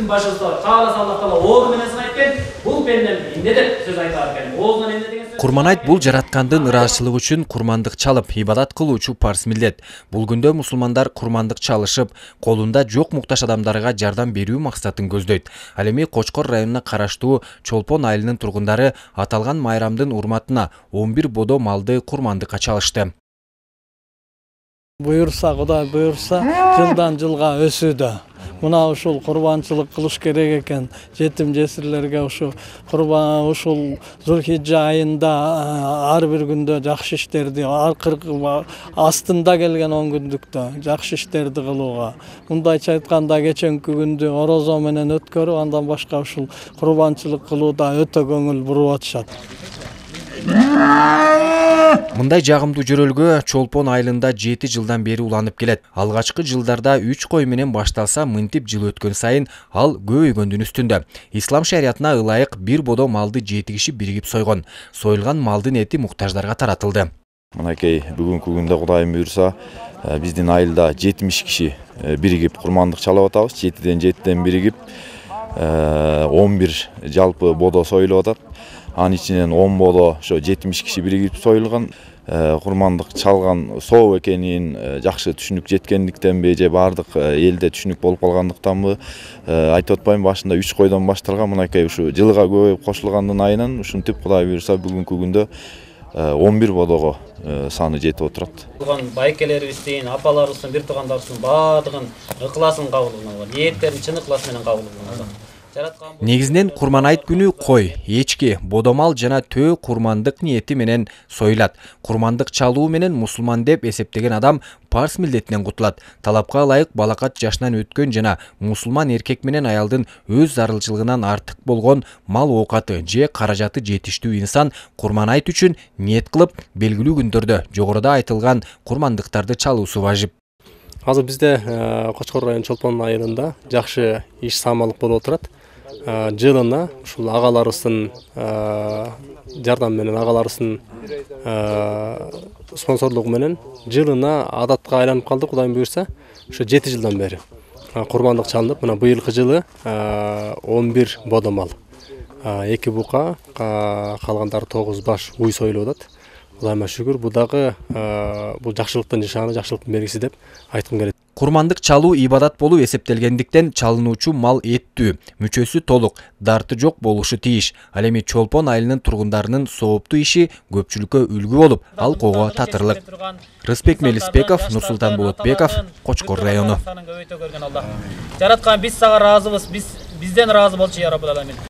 биздин башыбызда кааласа Аллах Таала оону менен сынайт, бул пендем эмне деп сөз айтар экен. Оозунан эмне деген сөз. Курман-айт бул жараткандын ыраазычылыгы үчүн курмандык чалып ибадат кылуучу парс милдет. Бул күндө мусулмандар курмандык чалышып, колунда жок муктаж адамдарга жардам берүү максатын көздөйт. Ал эми Кочкор районуна караштуу Чолпон айылынын тургундары аталган майрамдын урматына 11 бодо малды курмандыкка чалышты. Буйурса, Кудай буйурса, жылдан жылга өсүүдө. Мына ушул курбанчылык кылыш керек экен. Жетим жесирлерге ушул курбан ушул Зулхижжа айында ар бир күндө жакшы иштерди, акыркы астында келген 10 күндүктө жакшы иштерди кылууга. Мындайча айтканда кеченки күндү орозо менен өткөрүп, андан башка ушул курбанчылык кылууда өтө көңүл буруп атышат. Мындай жагымдуу жөрөлгө Чолпон айылында 7 жылдан бери уланып келет. Алгачкы жылдарда 3 кой менен башталса, мынтип жыл өткөн сайын ал көбөйгөндүн үстүндө. Ислам шариятына ылайык бир бодо малды 7 киши биригип сойгон. Союлган малдын эти муктаждарга таратылды. Мынакей бүгүнкү күндө Кудайым буйрса, биздин айылда 70 киши биригип курмандык чалып атабыз. 7-ден биригип 11 жалпы бодо союлуп атат. Анын ичинен 10 бодо ошо 70 киши биригип союлган. Курмандык чалган соо экенин жакшы түшүнүк жеткендиктенби же бардык элде түшүнүк болуп калгандыктанбы айтып атпайм, башында 3 койдон башталган. Мынакей ушу жылга көбөйүп кошулгандын айынан ушинтип Кудай буйрса бүгүнкү күндө 11 бодого саны жетип отурат. Байкелерибиздин, апаларыбыздын, бир туугандарыбыздын баардыгын ыкласын кабыл кылган, ниеттерин чын ыклас менен кабыл кылган. Негизинен Курман-айт күнү кой, эчки, бодомал жана төө курмандык ниети менен союлат. Курмандык чалуу менен мусулман деп эсептеген адам парс милдетинен кутулат. Талапка ылайык балакат жашынан өткөн жана мусулман эркек менен аялдын өз зарылчылыгынан артык болгон мал оокаты же каражаты жетиштүү инсан Курман-айт үчүн ниет кылып, белгилүү күндөрдө жогоруда айтылган курмандыктарды чалуусу важип. Азыр бизде Кочкор район Чолпон айылында жакшы иш самалык болуп отурат. Жылына ушул агаларыбыздын жардам менен, агаларыбыздын спонсорлугу менен жылына адатка айланып калды. Кудайым буйрса, ушу 7 жылдан бери курмандык чалынып, мына быйылкы жылы 11 бодо мал, 2 бука, калгандары 9 баш уй союлуп атат. Кудайыма шүгүр, бул дагы бул жакшылыктын нишаны, жакшылыктын белгиси деп айткым келет. Курмандык чалуу ибадат болуп эсептелгендиктен чалынуучу мал эттүү, мүчөсү толук, дарты жок болушу тийиш. Ал эми Чолпон айылынын тургундарынын сооптуу иши көпчүлүккө үлгү болуп, алкоого татырлык. Рыспек Мелиспеков, Нурсултан Болотбеков, Кочкор району. Жараткан биз сага ыраазыбыз, бизден ыраазы болчу я Раббул аламин.